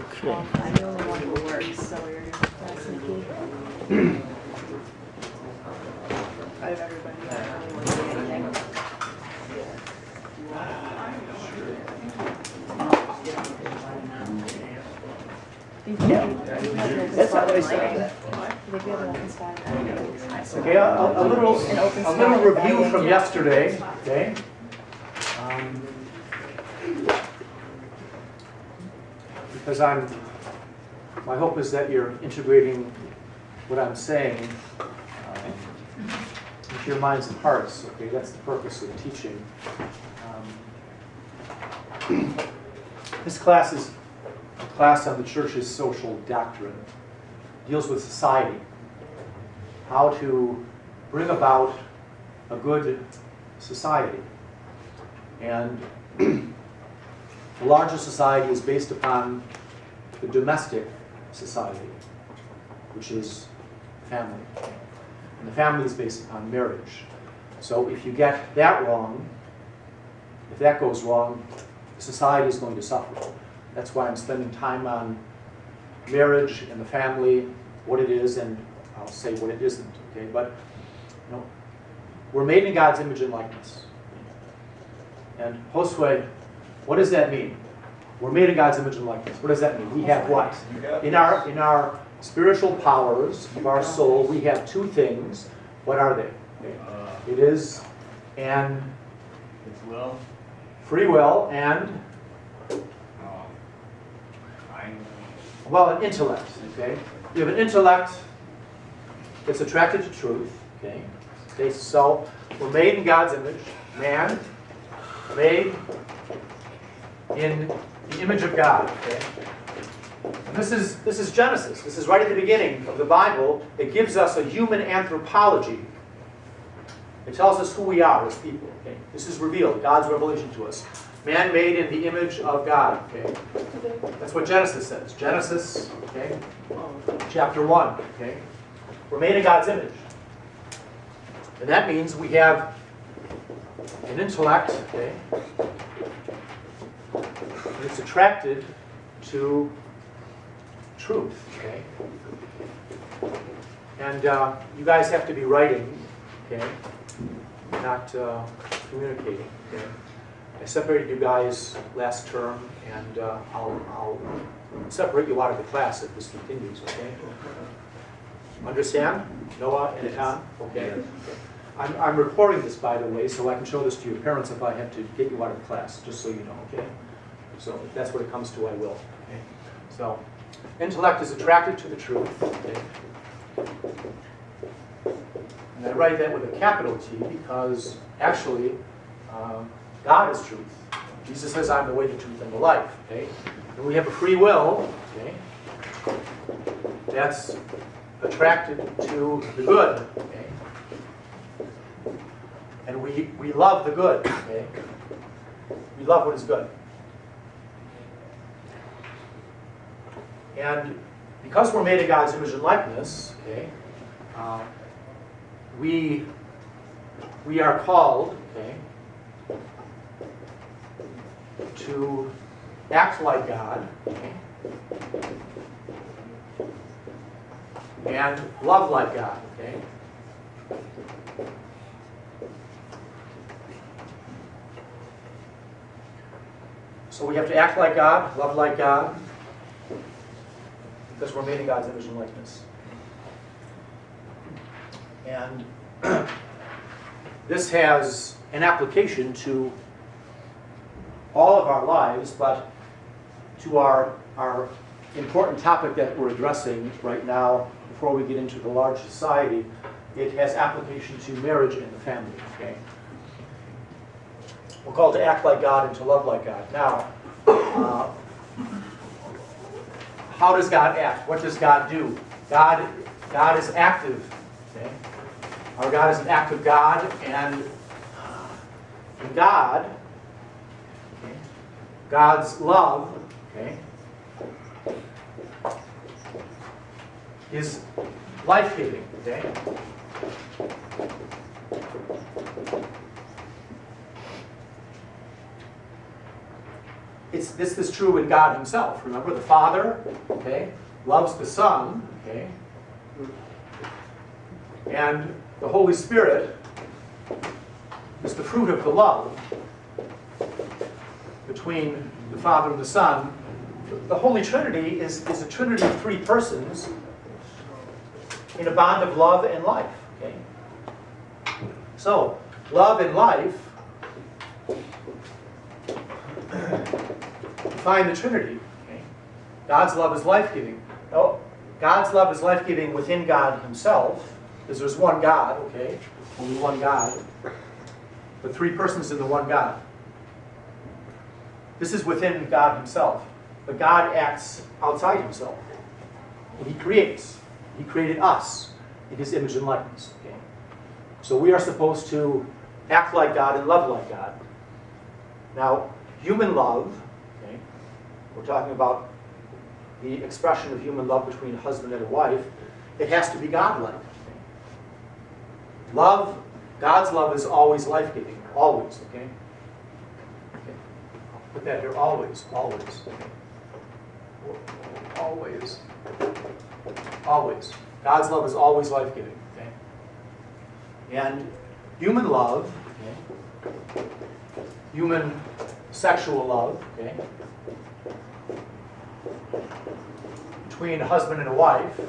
Okay. I'm the only one who works, so you're that's Nikki. Out of everybody, I'm the only one doing anything. That's how I said that. Okay, a little review from yesterday. Okay. Because my hope is that you're integrating what I'm saying into your minds and hearts. Okay, that's the purpose of teaching. This class is a class on the church's social doctrine. It deals with society, how to bring about a good society. And the larger society is based upon the domestic society, which is family. And the family is based upon marriage. So if you get that wrong, if that goes wrong, the society is going to suffer. That's why I'm spending time on marriage and the family, what it is, and I'll say what it isn't. Okay, but you know, we're made in God's image and likeness. And Josue, what does that mean? We're made in God's image and likeness. What does that mean? We have what? In our spiritual powers of our soul, we have two things. What are they? It is an free will and an intellect. Okay, you have an intellect that's attracted to truth. Okay, so we're made in God's image. Man, made in the image of God. Okay, and this is Genesis. This is right at the beginning of the Bible. It gives us a human anthropology. It tells us who we are as people. Okay, this is revealed. God's revelation to us. Man made in the image of God. Okay, that's what Genesis says. Genesis, okay, chapter 1. Okay, we're made in God's image, and that means we have an intellect. Okay, and it's attracted to truth. Okay, and you guys have to be writing. Okay, not communicating. Okay. I separated you guys last term, and I'll separate you out of the class if this continues, okay? Understand? Noah and Etan? Okay. I'm recording this, by the way, so I can show this to your parents if I have to get you out of class, just so you know, okay? So if that's what it comes to, I will. Okay? So, intellect is attracted to the truth, okay? And I write that with a capital T because, actually, God is truth. Jesus says, I'm the way, the truth, and the life. Okay? And we have a free will, okay, that's attracted to the good. Okay? And we love the good. Okay? We love what is good. And because we're made in God's image and likeness, okay, we are called, okay, to act like God, okay, and love like God. Okay. So we have to act like God, love like God, because we're made in God's image and likeness. And this has an application to all of our lives, but to our important topic that we're addressing right now, before we get into the large society, it has application to marriage and the family. Okay? We're called to act like God and to love like God. Now, how does God act? What does God do? God is active. Okay? Our God is an active God, and in God, okay, God's love, okay, is life-giving. Okay? this is true in God himself. Remember, the Father, okay, loves the Son, okay, and the Holy Spirit is the fruit of the love between the Father and the Son. The Holy Trinity is a trinity of three persons in a bond of love and life. Okay? So, love and life define the Trinity. Okay? God's love is life-giving. No, God's love is life-giving within God himself, because there's one God, okay? Only one God. But three persons in the one God. This is within God himself. But God acts outside himself. He creates. He created us in his image and likeness. Okay? So we are supposed to act like God and love like God. Now, human love, okay, we're talking about the expression of human love between a husband and a wife, it has to be God-like. Okay? Love, God's love is always life-giving. Always, okay? Okay. I'll put that here, always, always. Okay? Always. Always. God's love is always life-giving. Okay? And human love, okay, human sexual love, okay, between a husband and a wife,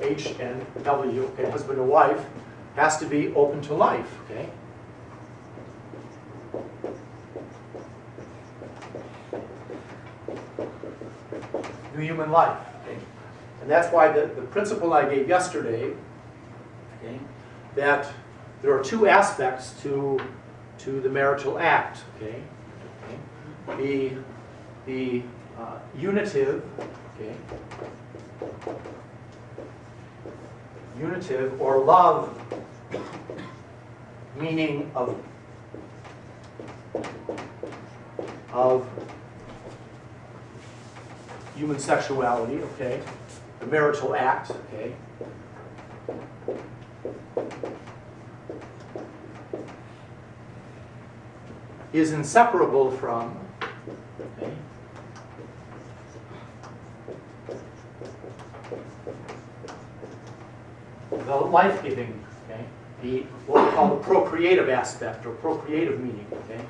H and W, okay, husband and wife, has to be open to life, okay? New human life, okay? And that's why the principle I gave yesterday, okay, that there are two aspects to the marital act, okay? The unitive, okay, unitive or love, meaning of human sexuality, okay, the marital act, okay, is inseparable from, okay, the life-giving, okay, what we call the procreative aspect or procreative meaning, okay.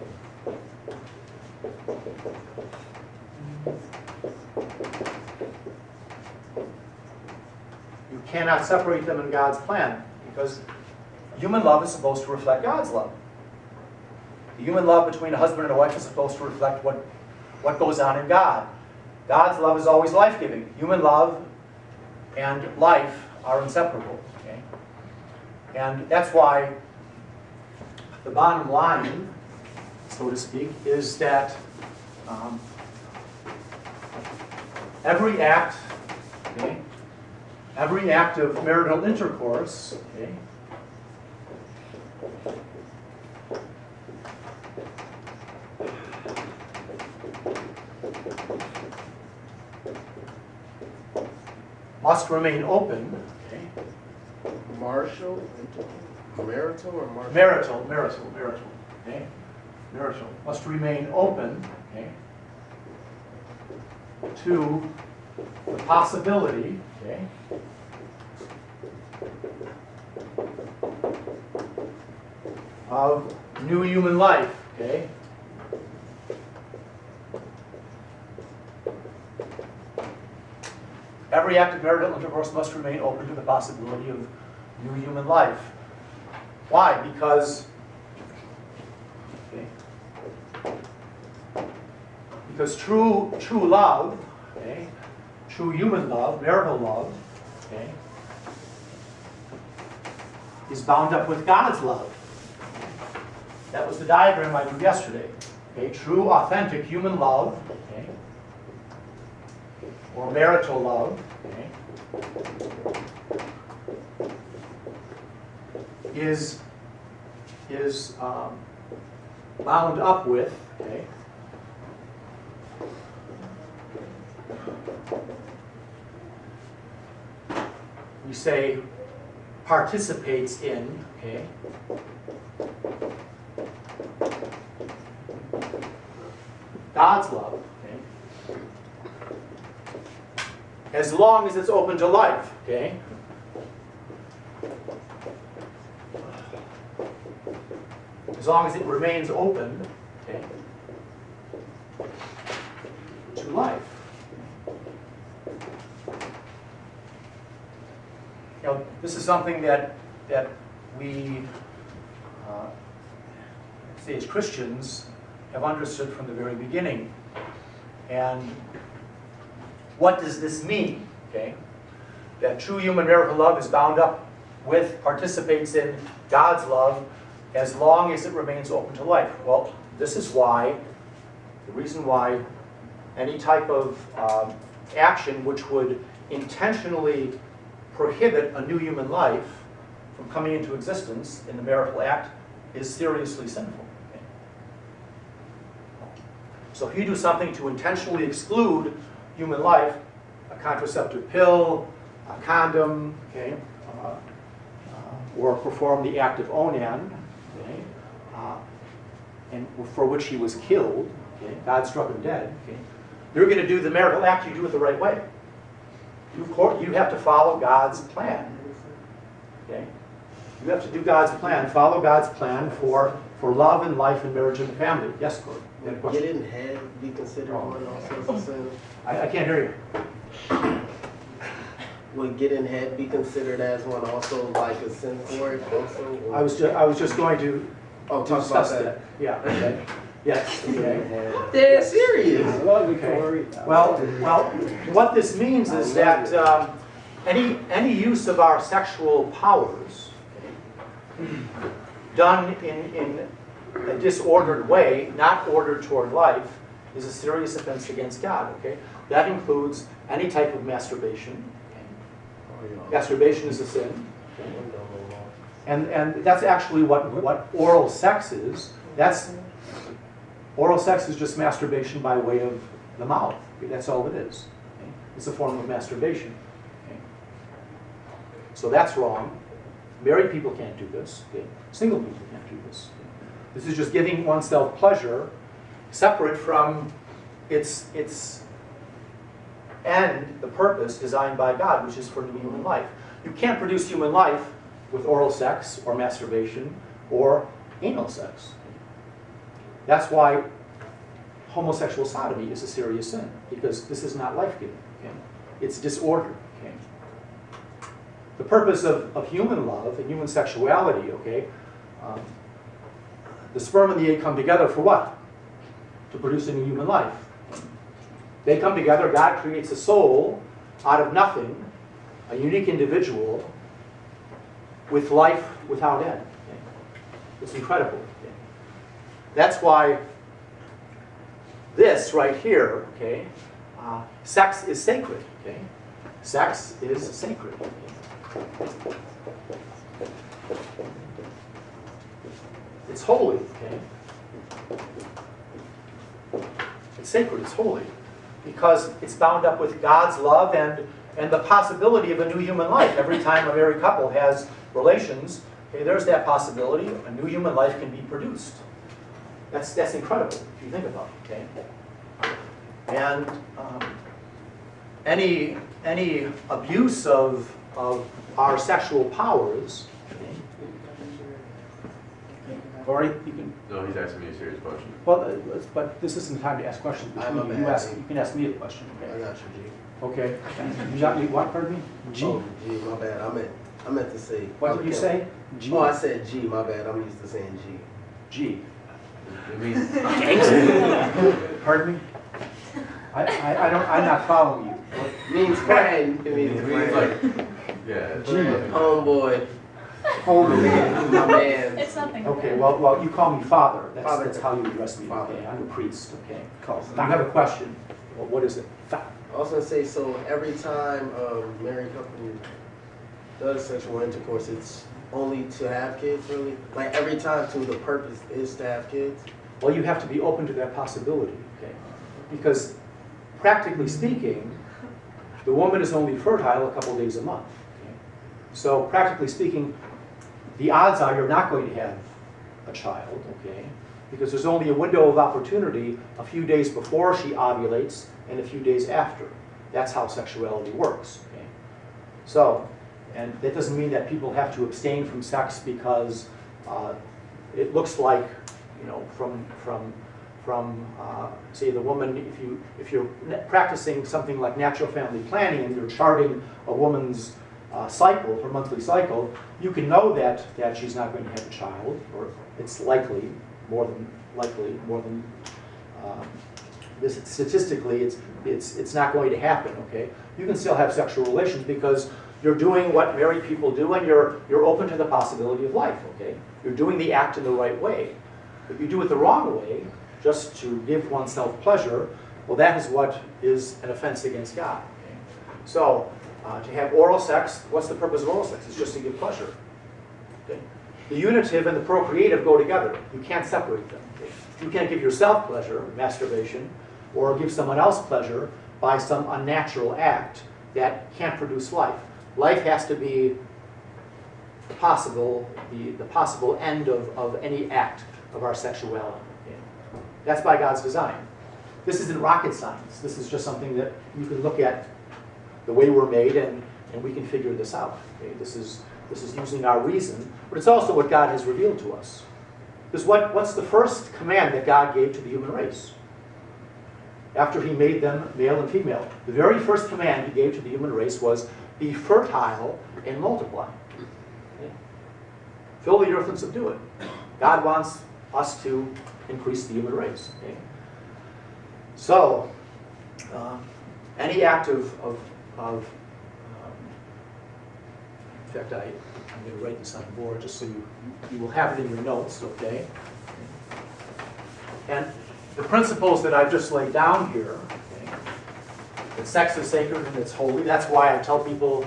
You cannot separate them in God's plan because human love is supposed to reflect God's love. The human love between a husband and a wife is supposed to reflect what goes on in God. God's love is always life-giving. Human love and life are inseparable. Okay? And that's why the bottom line, so to speak, is that every act, okay, every act of marital intercourse, okay, must remain open. Okay. Marital or martial? Marital. Okay. Marital must remain open. Okay. To the possibility. Okay. Of new human life. Okay. Every act of marital intercourse must remain open to the possibility of new human life. Why? Because true love, okay, true human love, marital love, okay, is bound up with God's love. That was the diagram I drew yesterday. Okay, true, authentic human love, okay, or marital love, okay, is bound up with, okay, we say participates in, okay, God's love, okay, as long as it's open to life, okay? As long as it remains open, okay, to life. You know, this is something that we, say as Christians, have understood from the very beginning. And what does this mean? Okay, that true human marital love is bound up with, participates in God's love as long as it remains open to life. Well, this is why, the reason why any type of action which would intentionally prohibit a new human life from coming into existence in the marital act is seriously sinful. Okay? So if you do something to intentionally exclude human life, a contraceptive pill, a condom, okay, or perform the act of onan, okay, and for which he was killed, okay, God struck him dead, okay, you're going to do the marital act, you do it the right way. You have to follow God's plan. Okay? You have to do God's plan, follow God's plan for love and life and marriage and family. Yes, Gordon? You had a question? Getting head be considered one also as a sin? I can't hear you. Would getting head be considered as one also like a sin for it also? Or? I was just going to talk about discuss that. that. Yeah. Okay. Yes. Okay. They're serious. Okay. Well, what this means is that any use of our sexual powers done in a disordered way, not ordered toward life, is a serious offense against God. Okay, that includes any type of masturbation. Masturbation is a sin, and that's actually what oral sex is. Oral sex is just masturbation by way of the mouth. Okay? That's all it is. Okay? It's a form of masturbation. Okay? So that's wrong. Married people can't do this. Okay? Single people can't do this. Okay? This is just giving oneself pleasure separate from its end, the purpose designed by God, which is for new human life. You can't produce human life with oral sex or masturbation or anal sex. That's why homosexual sodomy is a serious sin, because this is not life-giving. Okay? It's disorder. Okay? The purpose of human love and human sexuality, okay, the sperm and the egg come together for what? To produce a new human life. They come together, God creates a soul out of nothing, a unique individual with life without end. Okay? It's incredible. Okay? That's why this right here, okay, sex is sacred. Okay? Sex is sacred. Okay? It's holy. Okay? It's sacred. It's holy. Because it's bound up with God's love and the possibility of a new human life. Every time a married couple has relations, okay, there's that possibility. A new human life can be produced. That's incredible if you think about it. Okay? And any abuse of our sexual powers. Okay? Or you can. No, he's asking me a serious question. Well, but this isn't the time to ask questions. You can ask me a question. I Okay. got you, G. Okay. You got me what? Pardon me. G. Oh, G, my bad. I meant to say. What did you say? G. Oh, I said G. My bad. I'm used to saying G. G. It means Pardon me. I'm not following you. It means friend. It means friend. like, yeah. G. Homeboy. Oh man. My man. It's nothing. Okay. Well, you call me father. Father. That's how you address me. Father. Okay. I'm a priest. Okay. I have a question. Well, what is it? I was gonna say, so every time a married couple does sexual intercourse, it's only to have kids, really? Like every time, too, the purpose is to have kids? Well, you have to be open to that possibility. Okay. Because practically speaking, the woman is only fertile a couple days a month. Okay? So practically speaking, the odds are you're not going to have a child, okay? Because there's only a window of opportunity a few days before she ovulates and a few days after. That's how sexuality works. Okay? So, and that doesn't mean that people have to abstain from sex because it looks like, you know, from say the woman, if you're practicing something like natural family planning and you're charting a woman's cycle, her monthly cycle, you can know that she's not going to have a child, or it's likely, more than this statistically, it's not going to happen. Okay, you can still have sexual relations because you're doing what married people do, and you're open to the possibility of life. Okay, you're doing the act in the right way. If you do it the wrong way, just to give oneself pleasure, well, that is what is an offense against God. Okay? So, to have oral sex, what's the purpose of oral sex? It's just to give pleasure. Okay? The unitive and the procreative go together. You can't separate them. Okay? You can't give yourself pleasure, masturbation, or give someone else pleasure by some unnatural act that can't produce life. Life has to be possible, the possible end of any act of our sexuality. Okay? That's by God's design. This isn't rocket science. This is just something that you can look at the way we're made, and we can figure this out. Okay? This is using our reason, but it's also what God has revealed to us. Because what's the first command that God gave to the human race? After he made them male and female, the very first command he gave to the human race was, be fertile and multiply. Okay? Fill the earth and subdue it. God wants us to increase the human race. Okay? So, any act of in fact, I'm going to write this on the board just so you will have it in your notes, okay? And the principles that I've just laid down here, okay, that sex is sacred and it's holy. That's why I tell people,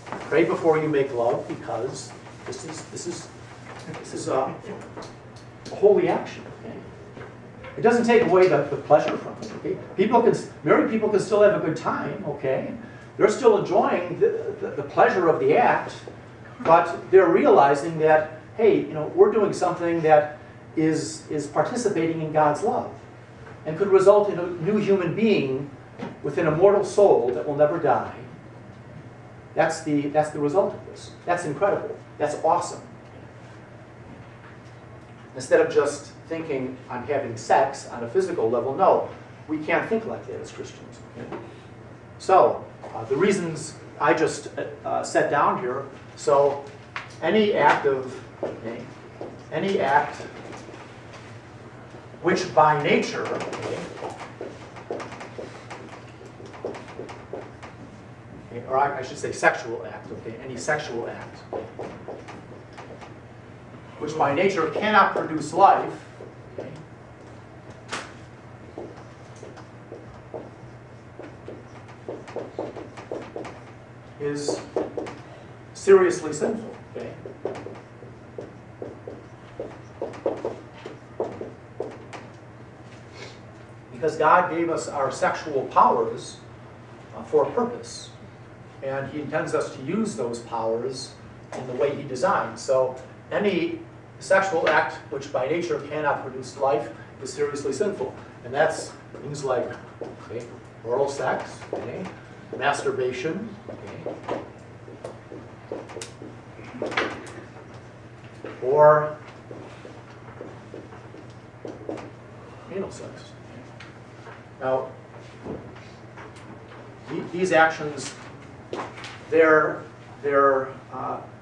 pray before you make love, because this is a holy action. Okay? It doesn't take away the pleasure from it. Okay? Married people can still have a good time. Okay, they're still enjoying the pleasure of the act, but they're realizing that, hey, you know, we're doing something that is participating in God's love, and could result in a new human being with an immortal soul that will never die. That's the result of this. That's incredible. That's awesome. Instead of just thinking I'm having sex on a physical level, no, we can't think like that as Christians. Okay? So, the reasons I just set down here, so any act which by nature, or I should say sexual act, okay, any sexual act, which by nature cannot produce life, okay, is seriously sinful. Okay? Because God gave us our sexual powers for a purpose, and He intends us to use those powers in the way He designed. So any sexual act which by nature cannot produce life is seriously sinful. And that's things like, okay, oral sex, okay, masturbation, okay, or anal sex. Now, these actions, they're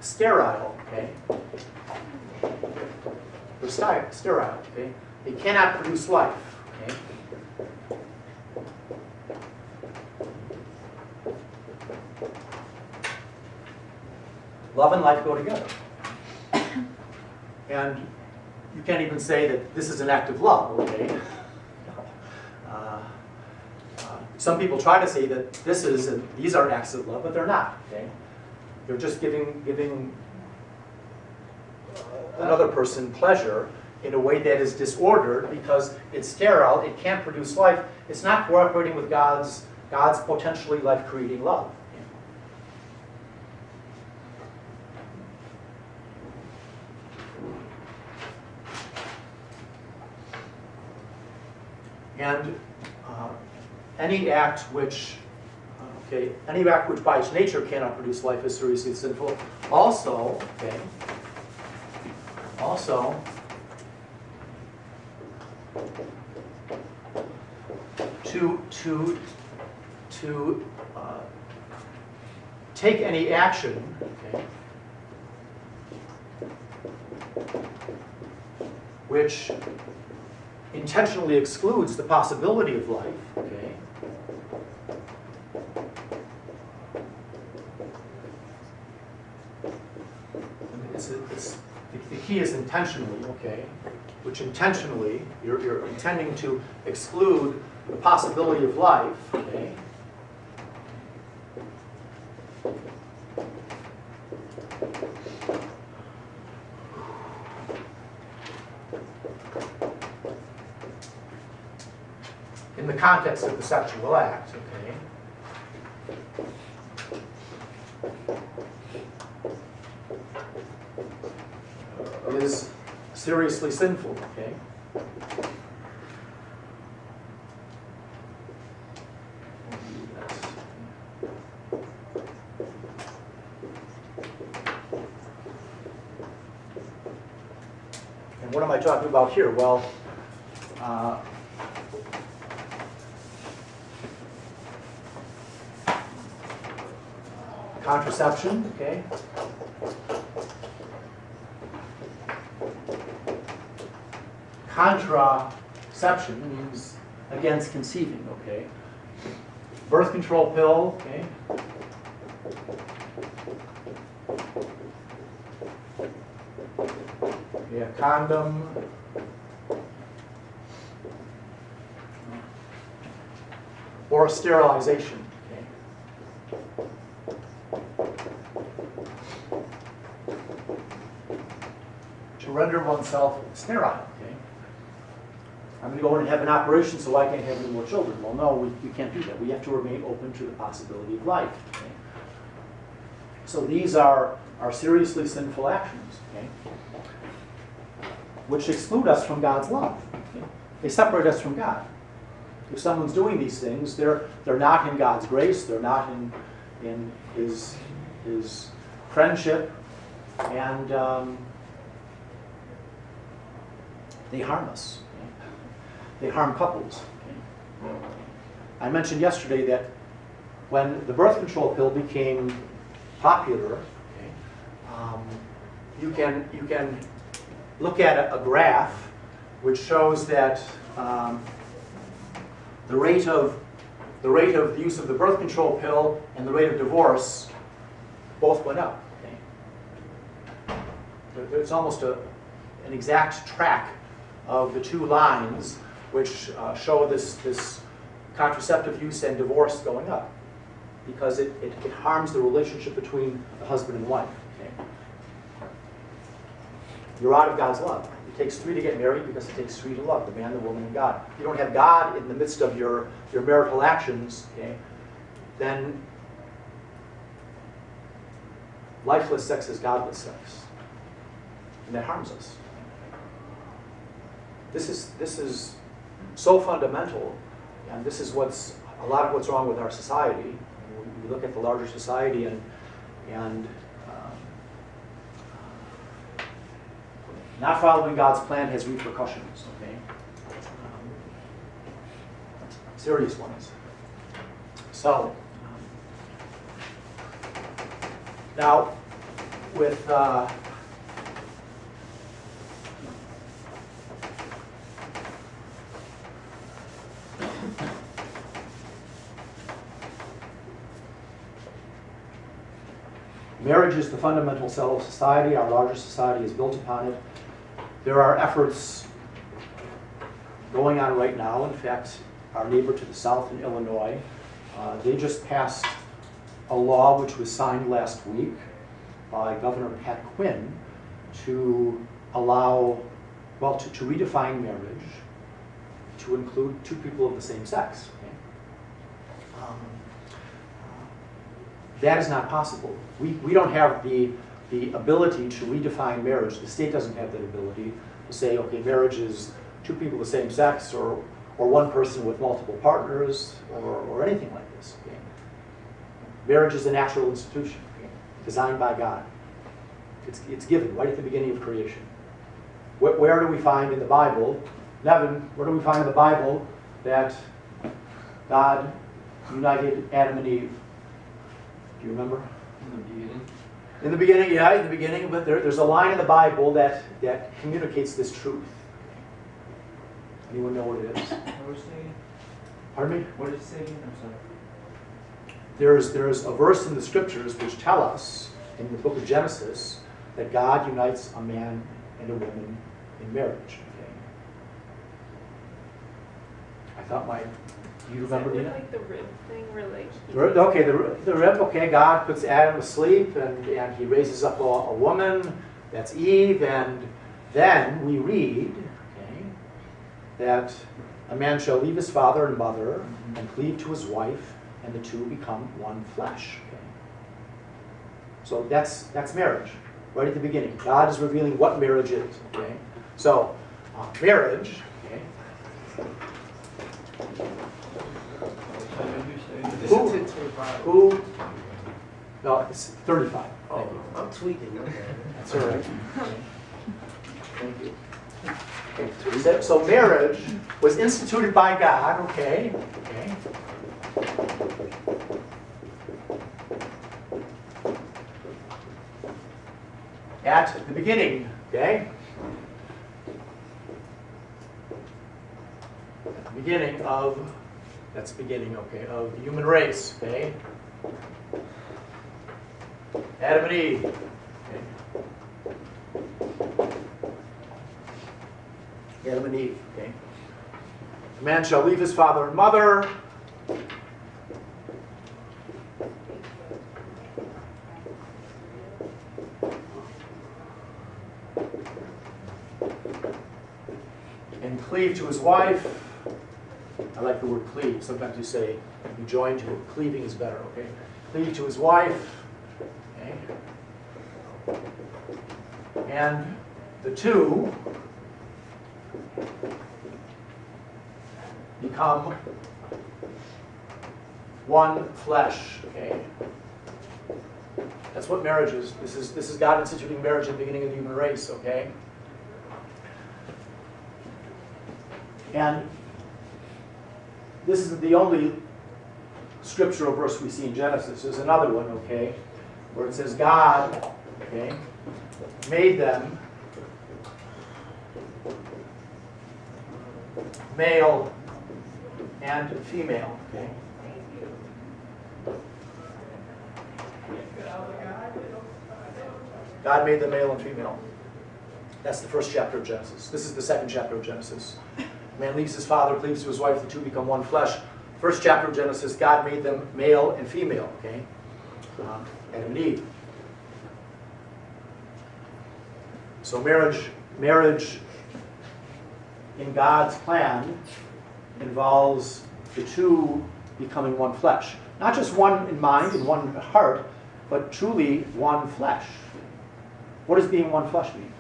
sterile, okay? They're sterile, okay? They cannot produce life, okay? Love and life go together. And you can't even say that this is an act of love, okay? Some people try to say that these are acts of love, but they're not, okay? They're just giving another person pleasure in a way that is disordered because it's sterile, it can't produce life, it's not cooperating with God's potentially life-creating love. And any act which Okay, any act which by its nature cannot produce life is seriously sinful. Also, okay, also, to take any action, okay, which intentionally excludes the possibility of life, okay, the key is intentionally, okay, which intentionally, you're intending to exclude the possibility of life, okay, in the context of the sexual act, okay. Is seriously sinful, okay? And what am I talking about here? Well, contraception, okay? Contraception means against conceiving, okay? Birth control pill, okay? Yeah, condom. Or sterilization, okay? To render oneself sterile, okay? I'm going to go in and have an operation so I can't have any more children. Well, no, we can't do that. We have to remain open to the possibility of life. Okay? So these are seriously sinful actions, okay? Which exclude us from God's love. Okay? They separate us from God. If someone's doing these things, they're not in God's grace. They're not in His friendship, and they harm us. They harm couples. Okay? I mentioned yesterday that when the birth control pill became popular, okay, you can look at a graph which shows that the rate of the use of the birth control pill and the rate of divorce both went up. Okay? There's almost an exact track of the two lines which show this contraceptive use and divorce going up, because it harms the relationship between the husband and wife. Okay? You're out of God's love. It takes three to get married because it takes three to love, the man, the woman, and God. If you don't have God in the midst of your marital actions, okay, then lifeless sex is godless sex. And that harms us. This is so fundamental, and this is a lot of what's wrong with our society. We look at the larger society, and not following God's plan has repercussions, okay? Serious ones. So, now, with marriage is the fundamental cell of society. Our larger society is built upon it. There are efforts going on right now. In fact, our neighbor to the south in Illinois, they just passed a law which was signed last week by Governor Pat Quinn to allow, well, to redefine marriage to include two people of the same sex. Okay? That is not possible. We don't have the ability to redefine marriage. The state doesn't have that ability to say, okay, marriage is two people of the same sex, or one person with multiple partners, or anything like this. Okay? Marriage is a natural institution designed by God. It's given right at the beginning of creation. Where do we find in the Bible, Nevin, where do we find in the Bible that God united Adam and Eve? Do you remember? In the beginning. In the beginning, yeah, in the beginning, but there's a line in the Bible that communicates this truth. Anyone know what it is? What was it saying? Pardon me? What did it say again? I'm sorry. There's a verse in the scriptures which tell us, in the book of Genesis, that God unites a man and a woman in marriage. Okay? I thought do you remember, Is it Dina? like the rib thing where like Okay, the rib, okay, God puts Adam to sleep and he raises up a woman, that's Eve, and then we read, okay, that a man shall leave his father and mother and cleave to his wife, and the two become one flesh. Okay? So that's marriage, right at the beginning. God is revealing what marriage is. Okay? So marriage, okay. This is 10:25. Who? No, it's 35. Oh, Thank you. I'm tweaking. Okay. That's all right. Thank you. Okay. So marriage was instituted by God, okay? Okay. At the beginning, okay? At the beginning of, that's beginning, okay, of the human race, okay? Adam and Eve. Okay. Adam and Eve, okay? A man shall leave his father and mother. And cleave to his wife. I like the word cleave. Sometimes you say be joined to. Cleaving is better, okay? Cleave to his wife. Okay. And the two become one flesh. Okay. That's what marriage is. This is God instituting marriage at the beginning of the human race. Okay. And this isn't the only scriptural verse we see in Genesis. There's another one, okay, where it says God, okay, made them male and female, okay. God made them male and female. That's the first chapter of Genesis. This is the second chapter of Genesis. Man leaves his father, cleaves to his wife, the two become one flesh. First chapter of Genesis, God made them male and female, okay? Adam and Eve. So marriage in God's plan involves the two becoming one flesh. Not just one in mind and one heart, but truly one flesh. What does being one flesh mean?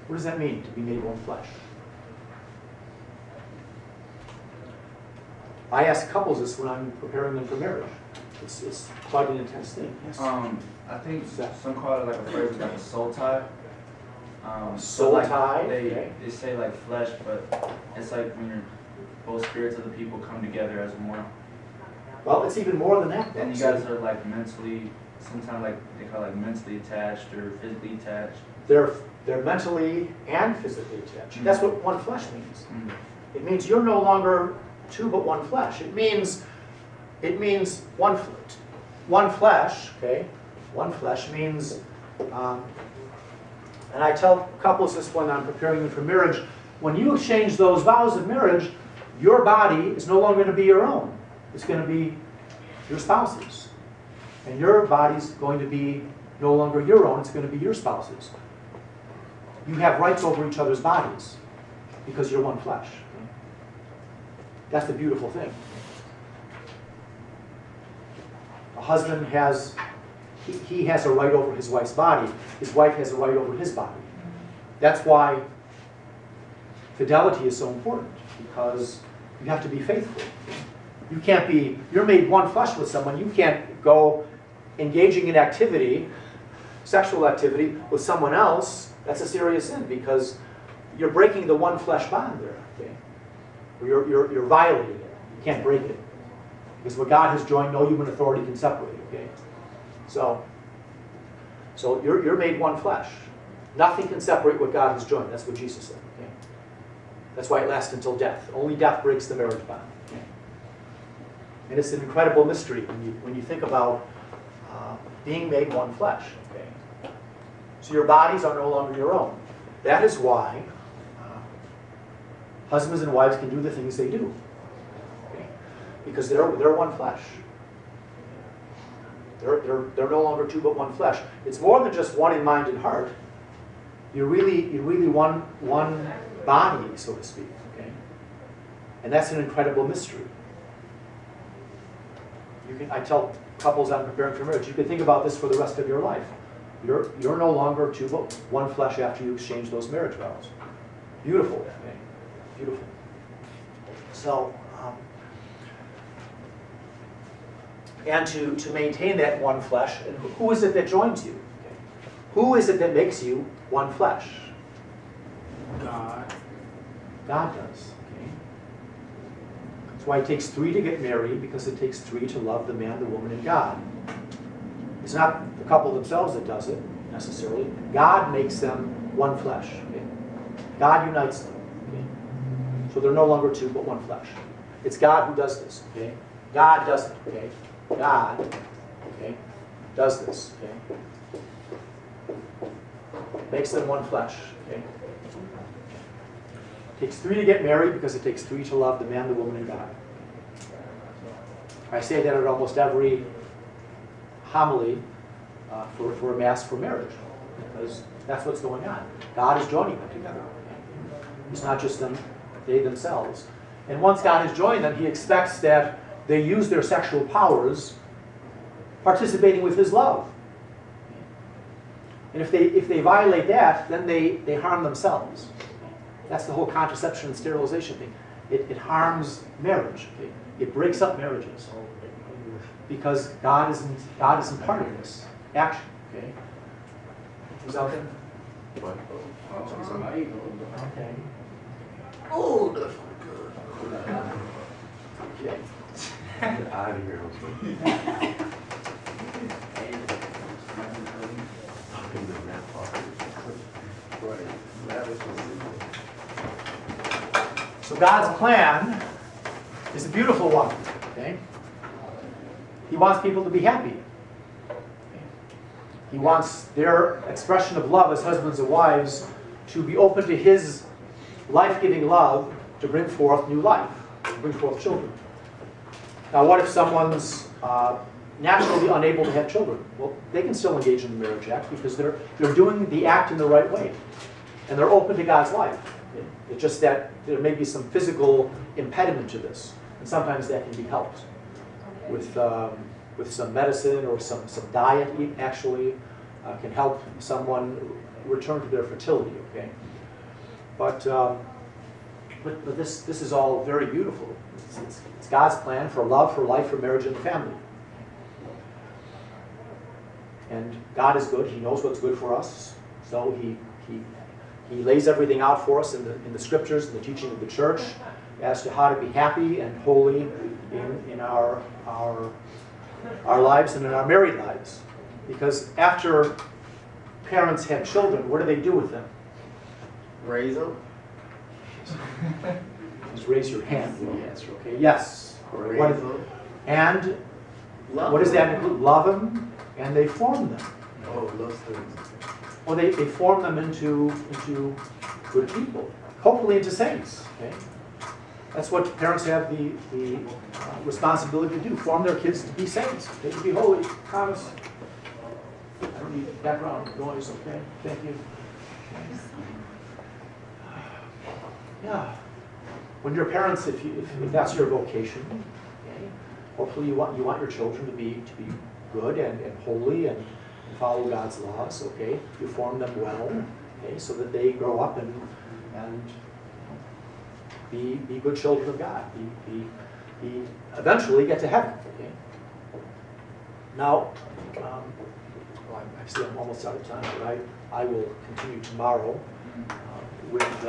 What does that mean, to be made one flesh? I ask couples this when I'm preparing them for marriage. It's quite an intense thing. Yes. I think some call it like a phrase like a soul tie. Soul like tie, They okay. say like flesh, but it's like when you're both spirits of the people come together as one. Well, it's even more than that. And you guys are like mentally, sometimes like they call it like mentally attached or physically attached. They're mentally and physically attached. Mm-hmm. That's what one flesh means. Mm-hmm. It means you're no longer two but one flesh. It means one flesh. Okay, one flesh means. And I tell couples this when I'm preparing them for marriage. When you exchange those vows of marriage, your body is no longer going to be your own. It's going to be your spouse's. And your body's going to be no longer your own. It's going to be your spouse's. You have rights over each other's bodies because you're one flesh. That's the beautiful thing. A husband has, he has a right over his wife's body. His wife has a right over his body. That's why fidelity is so important, because You have to be faithful. You can't be, you're made one flesh with someone. You can't go engaging in activity, sexual activity, with someone else. That's a serious sin because you're breaking the one flesh bond there. Okay? You're violating it. You can't break it. Because what God has joined, no human authority can separate. Okay? So you're made one flesh. Nothing can separate what God has joined. That's what Jesus said. Okay? That's why it lasts until death. Only death breaks the marriage bond. Okay? And it's an incredible mystery when you think about being made one flesh. Okay? So your bodies are no longer your own. That is why husbands and wives can do the things they do. Okay? Because they're one flesh. They're no longer two but one flesh. It's more than just one in mind and heart. You're really one body, so to speak. Okay? And that's an incredible mystery. I tell couples I'm preparing for marriage, you can think about this for the rest of your life. You're no longer two but one flesh after you exchange those marriage vows. Beautiful. Okay? Beautiful. So, and to maintain that one flesh, and who is it that joins you? Okay. Who is it that makes you one flesh? God. God does. Okay. That's why it takes three to get married, because it takes three to love the man, the woman, and God. It's not the couple themselves that does it, necessarily. God makes them one flesh. Okay. God unites them. Okay. So they're no longer two, but one flesh. It's God who does this. Okay. God does it. Okay. God, okay, does this. Okay. Makes them one flesh. Okay. Takes three to get married because it takes three to love the man, the woman, and God. I say that at almost every homily for a mass for marriage, because that's what's going on. God is joining them together. It's not just them, they themselves. And once God has joined them, He expects that they use their sexual powers participating with His love. And if they violate that, then they harm themselves. That's the whole contraception and sterilization thing. It harms marriage. Okay? It breaks up marriages. Because God isn't part of this action. Okay? Who's out there? What? Okay. Oh, that's good. Okay. Get out of here. So God's plan is a beautiful one. Okay? He wants people to be happy. He wants their expression of love as husbands and wives to be open to His life-giving love to bring forth new life, to bring forth children. Now, what if someone's naturally unable to have children? Well, they can still engage in the marriage act because they're doing the act in the right way, and they're open to God's life. It's just that there may be some physical impediment to this, and sometimes that can be helped with some medicine or some diet. Actually, can help someone return to their fertility. Okay, but this is all very beautiful. It's God's plan for love, for life, for marriage, and family. And God is good. He knows what's good for us. So He lays everything out for us in the Scriptures, in the teaching of the church, as to how to be happy and holy in our lives and in our married lives. Because after parents have children, what do they do with them? Raise them. Just raise your hand when you answer, okay? Yes. Raise What, them. and Love what does them. that include? Love them, and they form them. Oh, those things. Well, they form them into good people, hopefully into saints. Okay, that's what parents have the responsibility to do: form their kids to be saints. They to be holy. Promise. I don't need background noise. Okay, thank you. Yeah, when you're parents, if that's your vocation, okay, hopefully you want your children to be good and holy and follow God's laws, okay? You form them well, okay, so that they grow up and be good children of God. Eventually get to heaven. Okay? Now, well, I see I'm almost out of time, but I will continue tomorrow with